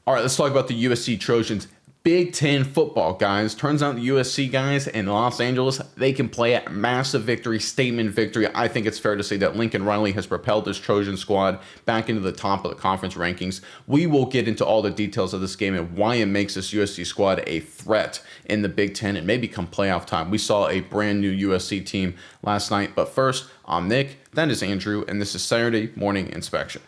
All right, let's talk about the USC Trojans. Big Ten football, guys. Turns out the USC guys in Los Angeles, they can play a massive victory, statement victory. I think it's fair to say that Lincoln Riley has propelled this Trojan squad back into the top of the conference rankings. We will get into all the details of this game and why it makes this USC squad a threat in the Big Ten and maybe come playoff time. We saw a brand new USC team last night. But first, I'm Nick, that is Andrew, and this is Saturday Morning Inspection.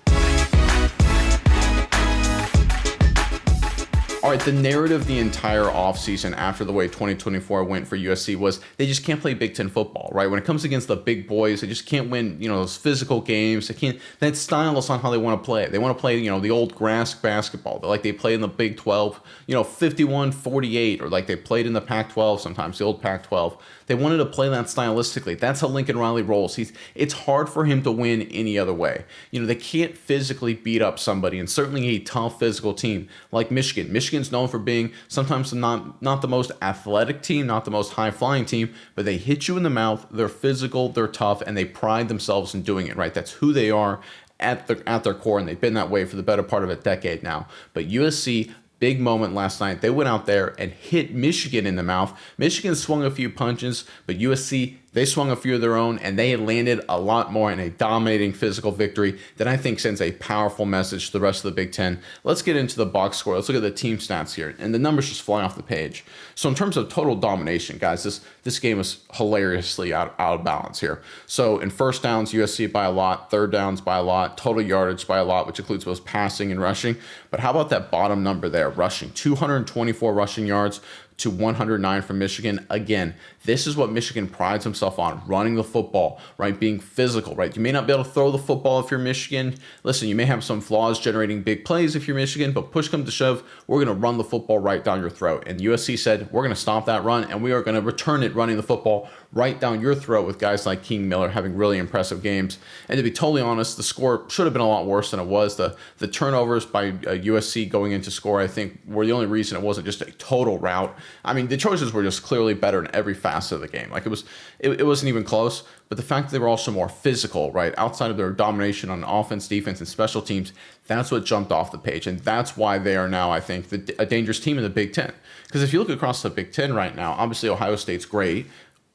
All right, the narrative the entire offseason after the way 2024 went for USC was they just can't play Big Ten football, right? When it comes against the big boys, they just can't win, those physical games. They can't, that style is not how they want to play. They want to play, the old grass basketball, like they played in the Big 12, 51-48, or like they played in the Pac-12 sometimes, the old Pac-12. They wanted to play that stylistically. That's how Lincoln Riley rolls. It's hard for him to win any other way. They can't physically beat up somebody, and certainly a tough physical team like Michigan. Michigan's known for being sometimes not the most athletic team, not the most high-flying team, but they hit you in the mouth. They're physical, they're tough, and they pride themselves in doing it, right? That's who they are at their core, and they've been that way for the better part of a decade now. But USC, big moment last night. They went out there and hit Michigan in the mouth. Michigan swung a few punches, but USC, they swung a few of their own, and they landed a lot more in a dominating physical victory that I think sends a powerful message to the rest of the Big Ten. Let's get into the box score. Let's look at the team stats here, and the numbers just fly off the page. So in terms of total domination, guys, this game was hilariously out of balance here. So in first downs, USC by a lot, third downs by a lot, total yardage by a lot, which includes both passing and rushing. But how about that bottom number there, rushing? 224 rushing yards to 109 from Michigan. Again, this is what Michigan prides himself on, running the football, right? Being physical, right? You may not be able to throw the football if you're Michigan. Listen, you may have some flaws generating big plays if you're Michigan, but push comes to shove, we're going to run the football right down your throat. And USC said, we're going to stop that run, and we are going to return it running the football right down your throat with guys like King Miller having really impressive games. And to be totally honest, the score should have been a lot worse than it was. The turnovers by USC going into score, I think, were the only reason it wasn't just a total rout. I mean, the Trojans were just clearly better in every facet of the game. Like it wasn't even close. But the fact that they were also more physical, right, outside of their domination on offense, defense, and special teams, that's what jumped off the page. And that's why they are now, I think, a dangerous team in the Big Ten. Because if you look across the Big Ten right now, obviously Ohio State's great.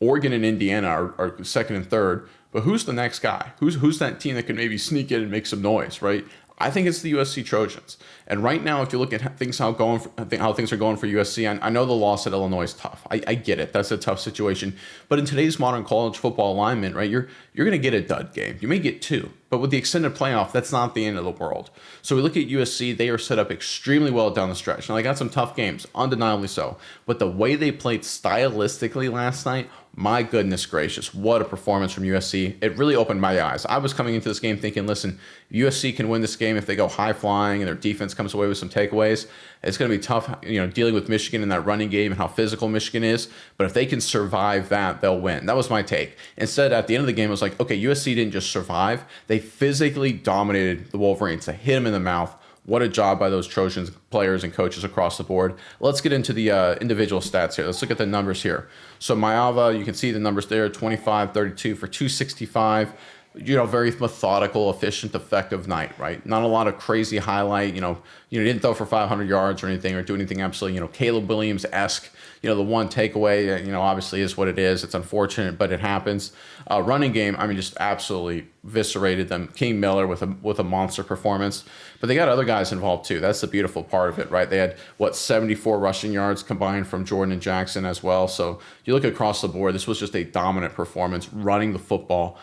Oregon and Indiana are second and third. But who's the next guy? Who's that team that can maybe sneak in and make some noise, right? I think it's the USC Trojans. And right now, if you look at how things are going for USC, I know the loss at Illinois is tough. I get it. That's a tough situation. But in today's modern college football alignment, right, you're going to get a dud game. You may get two. But with the extended playoff, that's not the end of the world. So we look at USC, they are set up extremely well down the stretch. Now, they got some tough games, undeniably so. But the way they played stylistically last night, my goodness gracious, what a performance from USC. It really opened my eyes. I was coming into this game thinking, listen, USC can win this game if they go high flying and their defense comes away with some takeaways. It's going to be tough, dealing with Michigan in that running game and how physical Michigan is. But if they can survive that, they'll win. That was my take. Instead, at the end of the game, it was like, okay, USC didn't just survive. They physically dominated the Wolverines. They hit them in the mouth. What a job by those Trojans players and coaches across the board. Let's get into the individual stats here. Let's look at the numbers here. So Maava, you can see the numbers there, 25, 32 for 265. Very methodical, efficient, effective night, right? Not a lot of crazy highlight, didn't throw for 500 yards or anything or do anything absolutely, Caleb Williams-esque. The one takeaway, obviously is what it is. It's unfortunate, but it happens. Running game, just absolutely eviscerated them. King Miller with a monster performance. But they got other guys involved too. That's the beautiful part of it, right? They had, 74 rushing yards combined from Jordan and Jackson as well. So you look across the board, this was just a dominant performance, running the football,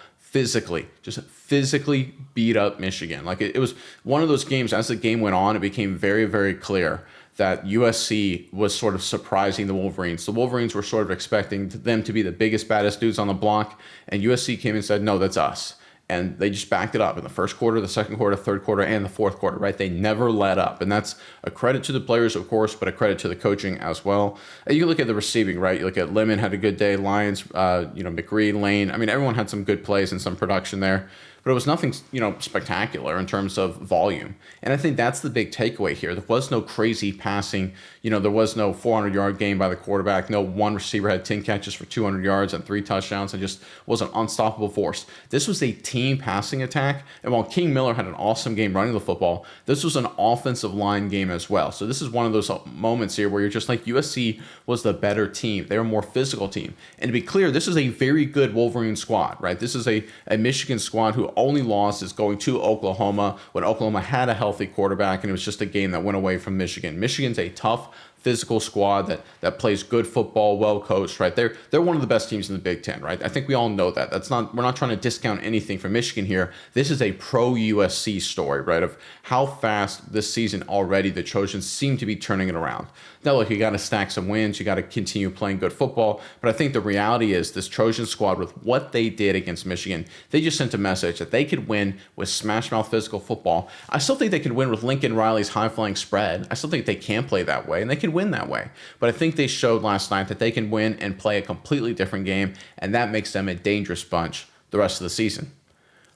just physically beat up Michigan. Like it was one of those games, as the game went on, it became very, very clear that USC was sort of surprising the Wolverines. The Wolverines were sort of expecting them to be the biggest, baddest dudes on the block, and USC came and said, no, that's us. And they just backed it up in the first quarter, the second quarter, third quarter, and the fourth quarter, right? They never let up. And that's a credit to the players, of course, but a credit to the coaching as well. And you can look at the receiving, right? You look at Lemon had a good day, Lyons, McRee, Lane. Everyone had some good plays and some production there. but it was nothing, spectacular in terms of volume. And I think that's the big takeaway here. There was no crazy passing. There was no 400-yard game by the quarterback. No one receiver had 10 catches for 200 yards and 3 touchdowns and just was an unstoppable force. This was a team passing attack. And while King Miller had an awesome game running the football, this was an offensive line game as well. So this is one of those moments here where you're just like, USC was the better team. They were a more physical team. And to be clear, this is a very good Wolverine squad, right? This is a Michigan squad who only lost is going to Oklahoma when Oklahoma had a healthy quarterback, and it was just a game that went away from Michigan. Michigan's a tough, physical squad that plays good football, well coached, right? They're one of the best teams in the Big Ten, right? I think we all know that. We're not trying to discount anything from Michigan here. This is a pro USC story, right? Of how fast this season already the Trojans seem to be turning it around. Now, look, you got to stack some wins. You got to continue playing good football. But I think the reality is this Trojan squad, with what they did against Michigan, they just sent a message that they could win with smash mouth physical football. I still think they could win with Lincoln Riley's high flying spread. I still think they can play that way, and they can win that way. But I think they showed last night that they can win and play a completely different game, and that makes them a dangerous bunch the rest of the season.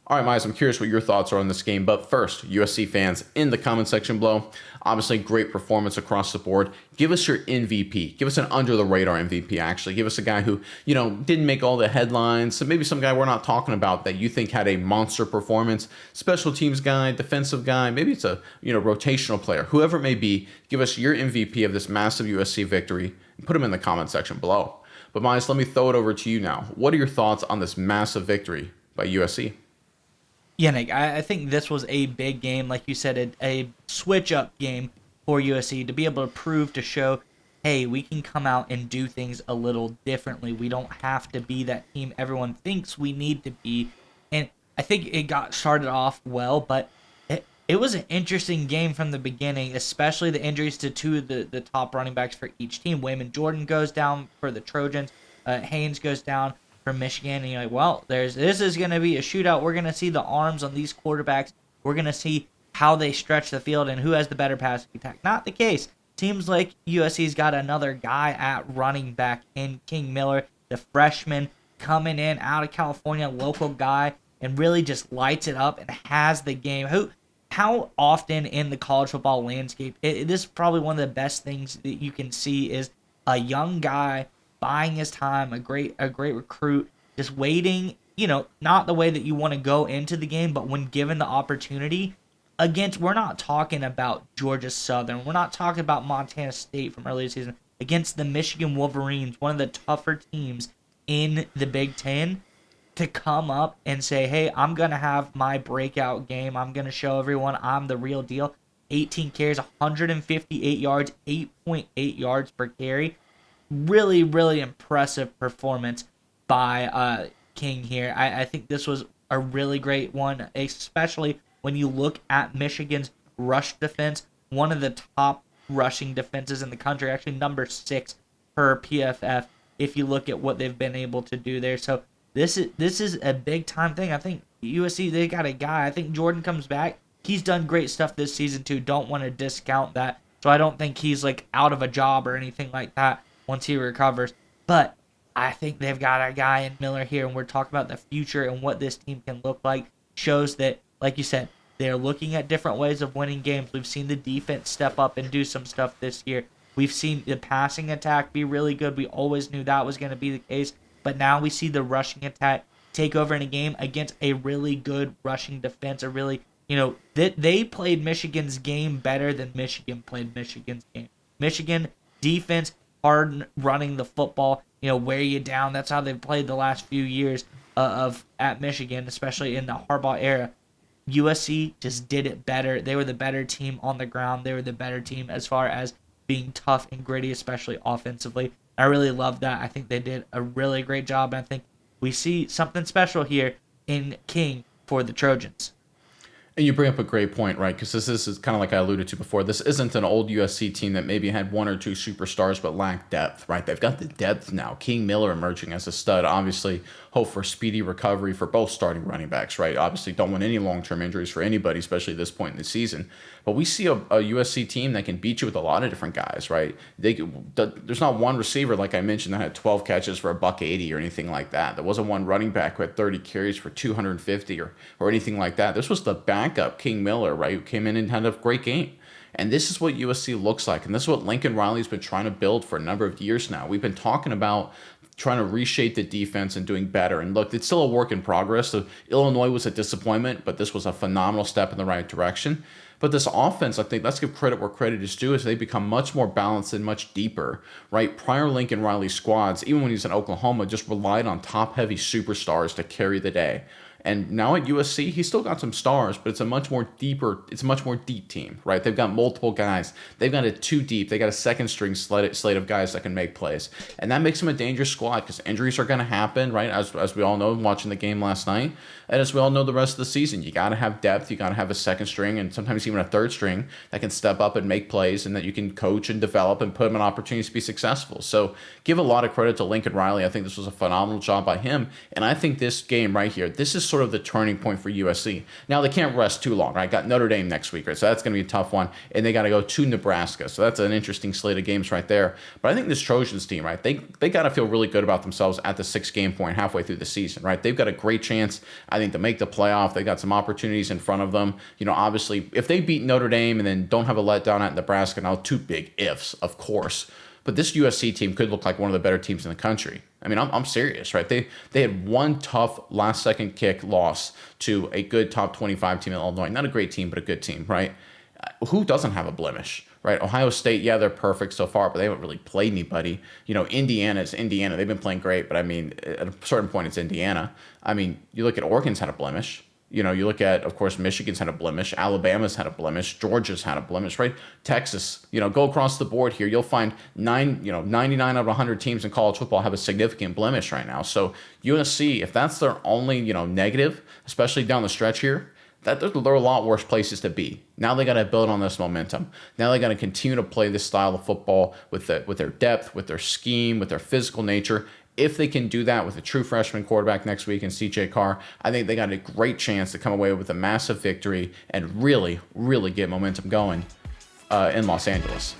All right, Miles, I'm curious what your thoughts are on this game. But first, USC fans, in the comment section below, obviously great performance across the board. Give us your MVP. Give us an under-the-radar MVP, actually. Give us a guy who, didn't make all the headlines. So maybe some guy we're not talking about that you think had a monster performance. Special teams guy, defensive guy. Maybe it's a, rotational player. Whoever it may be, give us your MVP of this massive USC victory and put them in the comment section below. But Miles, let me throw it over to you now. What are your thoughts on this massive victory by USC? Yeah, Nick, I think this was a big game, like you said, a switch-up game for USC to be able to show, hey, we can come out and do things a little differently. We don't have to be that team everyone thinks we need to be. And I think it got started off well, but it was an interesting game from the beginning, especially the injuries to two of the top running backs for each team. Wayman Jordan goes down for the Trojans. Haynes goes down from Michigan, and you're like, well, this is going to be a shootout. We're going to see the arms on these quarterbacks. We're going to see how they stretch the field and who has the better passing attack. Not the case. Seems like USC's got another guy at running back in King Miller, the freshman coming in out of California, local guy, and really just lights it up and has the game. How often in the college football landscape, this is probably one of the best things that you can see is a young guy buying his time, a great recruit, just waiting, not the way that you want to go into the game, but when given the opportunity, we're not talking about Georgia Southern, we're not talking about Montana State from earlier season, against the Michigan Wolverines, one of the tougher teams in the Big Ten, to come up and say, hey, I'm going to have my breakout game, I'm going to show everyone I'm the real deal. 18 carries, 158 yards, 8.8 yards per carry. Really, really impressive performance by King here. I think this was a really great one, especially when you look at Michigan's rush defense, one of the top rushing defenses in the country, actually number 6 per PFF, if you look at what they've been able to do there. So this is a big-time thing. I think USC, they got a guy. I think Jordan comes back. He's done great stuff this season, too. Don't want to discount that. So I don't think he's, out of a job or anything like that once he recovers. But I think they've got a guy in Miller here, and we're talking about the future and what this team can look like. Shows that, like you said, they're looking at different ways of winning games. We've seen the defense step up and do some stuff this year. We've seen the passing attack be really good. We always knew that was going to be the case. But now we see the rushing attack take over in a game against a really good rushing defense. A really, they played Michigan's game better than Michigan played Michigan's game. Michigan defense, hard running the football, wear you down. That's how they've played the last few years at Michigan, especially in the Harbaugh era. USC just did it better. They were the better team on the ground. They were the better team as far as being tough and gritty, especially offensively. I really love that. I think they did a really great job, and I think we see something special here in King for the Trojans. And you bring up a great point, right? Because this is kind of like I alluded to before. This isn't an old USC team that maybe had one or two superstars but lacked depth, right? They've got the depth now. King Miller emerging as a stud. Obviously, hope for speedy recovery for both starting running backs, right? Obviously, don't want any long-term injuries for anybody, especially at this point in the season. But we see a USC team that can beat you with a lot of different guys, right? There's not one receiver, like I mentioned, that had 12 catches for $180 or anything like that. There wasn't one running back who had 30 carries for 250 or anything like that. This was the backup, King Miller, right, who came in and had a great game. And this is what USC looks like. And this is what Lincoln Riley's been trying to build for a number of years now. We've been talking about trying to reshape the defense and doing better. And look, it's still a work in progress. So Illinois was a disappointment, but this was a phenomenal step in the right direction. But this offense, I think, let's give credit where credit is due, is they become much more balanced and much deeper, right? Prior Lincoln Riley squads, even when he was in Oklahoma, just relied on top-heavy superstars to carry the day. And now at USC, he's still got some stars, but it's a much more deep team, right? They've got multiple guys. They've got it too deep. They got a second string slate of guys that can make plays. And that makes them a dangerous squad because injuries are going to happen, right? As we all know, watching the game last night. And as we all know the rest of the season, you got to have depth. You got to have a second string and sometimes even a third string that can step up and make plays and that you can coach and develop and put them in opportunities to be successful. So give a lot of credit to Lincoln Riley. I think this was a phenomenal job by him. And I think this game right here, this is sort of the turning point for USC. Now they can't rest too long, right? Got Notre Dame next week, right? So that's going to be a tough one. And they got to go to Nebraska. So that's an interesting slate of games right there. But I think this Trojans team, right? They got to feel really good about themselves at the 6-game point halfway through the season, right? They've got a great chance, I think, to make the playoff. They got some opportunities in front of them. You know, obviously, if they beat Notre Dame and then don't have a letdown at Nebraska, now two big ifs, of course. But this USC team could look like one of the better teams in the country. I mean, I'm serious, right? They had one tough last-second kick loss to a good top 25 team in Illinois. Not a great team, but a good team, right? Who doesn't have a blemish, right? Ohio State, yeah, they're perfect so far, but they haven't really played anybody. You know, Indiana is Indiana. They've been playing great, but I mean, at a certain point, it's Indiana. I mean, you look at Oregon's had a blemish. You know, you look at, of course, Michigan's had a blemish. Alabama's had a blemish. Georgia's had a blemish, right? Texas, you know, go across the board here. You'll find 99 out of 100 teams in college football have a significant blemish right now. So USC, if that's their only, negative, especially down the stretch here, there are a lot worse places to be. Now they got to build on this momentum. Now they got to continue to play this style of football with their depth, with their scheme, with their physical nature. If they can do that with a true freshman quarterback next week in C.J. Carr, I think they got a great chance to come away with a massive victory and really, really get momentum going in Los Angeles.